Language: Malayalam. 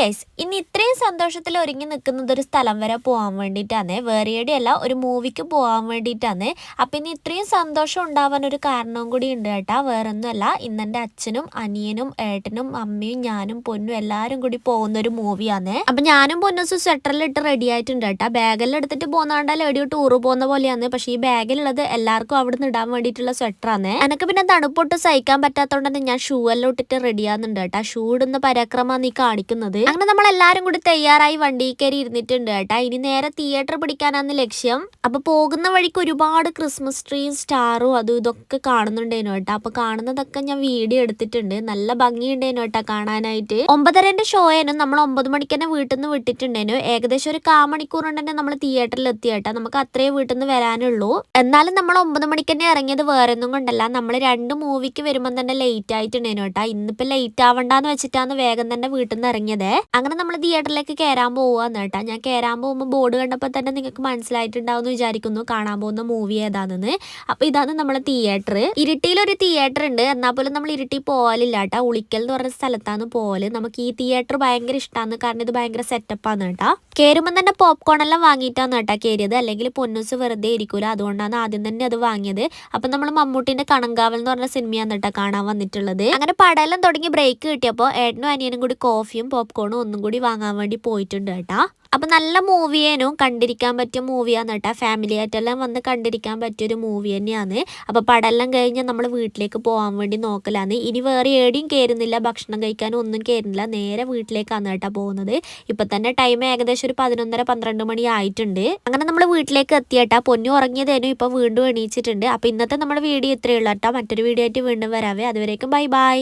ഗൈസ്, ഇനി ഇത്രയും സന്തോഷത്തിൽ ഒരുങ്ങി നിൽക്കുന്നത് ഒരു സ്ഥലം വരെ പോകാൻ വേണ്ടിയിട്ടാണ്. വേറെ എവിടെയല്ല, ഒരു മൂവിക്ക് പോകാൻ വേണ്ടിയിട്ടാണ്. അപ്പം ഇനി ഇത്രയും സന്തോഷം ഉണ്ടാവാൻ ഒരു കാരണവും കൂടി ഉണ്ട് കേട്ടാ. വേറൊന്നുമല്ല, ഇന്നെൻ്റെ അച്ഛനും അനിയനും ഏട്ടനും അമ്മയും ഞാനും പൊന്നും എല്ലാവരും കൂടി പോകുന്ന ഒരു മൂവിയാണ്. അപ്പം ഞാനും പൊന്നൂസും സ്വെറ്ററിലിട്ട് റെഡി ആയിട്ടുണ്ട് കേട്ടാ. ബാഗെല്ലാം എടുത്തിട്ട് പോകുന്നാണ്ടാൽ എവിടെയോ ടൂറ് പോകുന്ന പോലെയാണ്. പക്ഷേ ഈ ബാഗിലുള്ളത് എല്ലാവർക്കും അവിടെ നിന്ന് ഇടാൻ വേണ്ടിയിട്ടുള്ള സ്വെറ്ററാണ്. എനിക്ക് പിന്നെ തണുപ്പൊട്ട് സഹിക്കാൻ പറ്റാത്തതുകൊണ്ട് തന്നെ ഞാൻ ഷൂ എല്ലാം ഇട്ടിട്ട് റെഡി ആകുന്നുണ്ട് കേട്ടാ. ഷൂ ഇടുന്ന പരാക്രമമാണ് ഈ കാണിക്കുന്നത്. അങ്ങനെ നമ്മൾ എല്ലാരും കൂടി തയ്യാറായി വണ്ടി കയറി ഇരുന്നിട്ടുണ്ട് കേട്ടാ. ഇനി നേരെ തിയേറ്റർ പിടിക്കാനാണ് ലക്ഷ്യം. അപ്പൊ പോകുന്ന വഴിക്ക് ഒരുപാട് ക്രിസ്മസ് ട്രീയും സ്റ്റാറും അതും ഇതൊക്കെ കാണുന്നുണ്ടേനു കേട്ടാ. അപ്പൊ കാണുന്നതൊക്കെ ഞാൻ വീഡിയോ എടുത്തിട്ടുണ്ട്. നല്ല ഭംഗിയുണ്ടേനു കേട്ടാ കാണാനായിട്ട്. 9:30 ഷോയേനും നമ്മൾ 9 മണിക്ക് തന്നെ വീട്ടിൽ നിന്ന് വിട്ടിട്ടുണ്ടേനു. ഏകദേശം ഒരു 1/4 മണിക്കൂർ കൊണ്ട് തന്നെ നമ്മൾ തിയേറ്ററിൽ എത്തി കേട്ടാ. നമുക്ക് അത്രേ വീട്ടിൽ നിന്ന് വരാനുള്ളൂ. എന്നാലും നമ്മൾ 9 മണിക്ക് തന്നെ ഇറങ്ങിയത് വേറെ ഒന്നും കൊണ്ടല്ല, നമ്മൾ 2 മൂവിക്ക് വരുമ്പോൾ തന്നെ ലേറ്റ് ആയിട്ടുണ്ടേനു കേട്ടാ. ഇന്നിപ്പോ ലേറ്റ് ആവണ്ടെന്ന് വെച്ചിട്ടാണ് വേഗം തന്നെ വീട്ടിൽ നിന്ന് ഇറങ്ങിയത്. അങ്ങനെ നമ്മൾ തിയേറ്ററിലേക്ക് കയറാൻ പോവാന്ന് കേട്ടാ. ഞാൻ കയറാൻ പോകുമ്പോൾ ബോർഡ് കണ്ടപ്പോൾ തന്നെ നിങ്ങൾക്ക് മനസ്സിലായിട്ടുണ്ടാവും എന്ന് വിചാരിക്കുന്നു കാണാൻ പോകുന്ന മൂവി ഏതാണെന്ന്. അപ്പൊ ഇതാണ് നമ്മളെ തിയേറ്റർ. ഇരിട്ടിയിലൊരു തിയേറ്റർ ഉണ്ട്, എന്നാൽ പോലും നമ്മൾ ഇരിട്ടി പോകലില്ല കേട്ടാ. ഉളിക്കൽ എന്ന് പറഞ്ഞ സ്ഥലത്താണ് പോകല്. നമുക്ക് ഈ തിയേറ്റർ ഭയങ്കര ഇഷ്ടമാണ്, കാരണം ഇത് ഭയങ്കര സെറ്റപ്പാണ് കേട്ടാ. കയറുമ്പോൾ തന്നെ പോപ്കോൺ എല്ലാം വാങ്ങിയിട്ടാണ് കേട്ടാ കയറിയത്, അല്ലെങ്കിൽ പൊന്നൂസ് വെറുതെ ഇരിക്കൂല, അതുകൊണ്ടാണ് ആദ്യം തന്നെ അത് വാങ്ങിയത്. അപ്പൊ നമ്മൾ മമ്മൂട്ടിന്റെ കണങ്കാവൽ എന്ന് പറഞ്ഞ സിനിമയാണ് കേട്ടാ കാണാൻ വന്നിട്ടുള്ളത്. അങ്ങനെ പടമെല്ലാം തുടങ്ങി ബ്രേക്ക് കിട്ടിയപ്പോൾ ഏട്ടനും അനിയനും കൂടി കോഫിയും പോപ്കോണും ഒന്നും കൂടി വാങ്ങാൻ വേണ്ടി പോയിട്ടുണ്ട് കേട്ടാ. അപ്പൊ നല്ല മൂവിയേനും കണ്ടിരിക്കാൻ പറ്റിയ മൂവിയാന്ന് കേട്ടാ. ഫാമിലി ആയിട്ടെല്ലാം വന്ന് കണ്ടിരിക്കാൻ പറ്റിയൊരു മൂവി തന്നെയാണ്. അപ്പൊ പടെല്ലാം കഴിഞ്ഞാൽ നമ്മൾ വീട്ടിലേക്ക് പോകാൻ വേണ്ടി നോക്കലാന്ന്. ഇനി വേറെ എവിടെയും കയറുന്നില്ല, ഭക്ഷണം കഴിക്കാനും ഒന്നും കയറുന്നില്ല, നേരെ വീട്ടിലേക്കാണ് കേട്ടാ പോകുന്നത്. ഇപ്പൊ തന്നെ ടൈം ഏകദേശം ഒരു 11:30-12 മണി ആയിട്ടുണ്ട്. അങ്ങനെ നമ്മൾ വീട്ടിലേക്ക് എത്തിയേട്ടാ. പൊന്നു ഉറങ്ങിയതേനും ഇപ്പൊ വീണ്ടും എണീച്ചിട്ടുണ്ട്. അപ്പൊ ഇന്നത്തെ നമ്മുടെ വീഡിയോ ഇത്രയേ ഉള്ളൂ കേട്ടാ. മറ്റൊരു വീഡിയോ ആയിട്ട് വീണ്ടും വരാവേ. അതുവരേക്കും ബൈ ബൈ.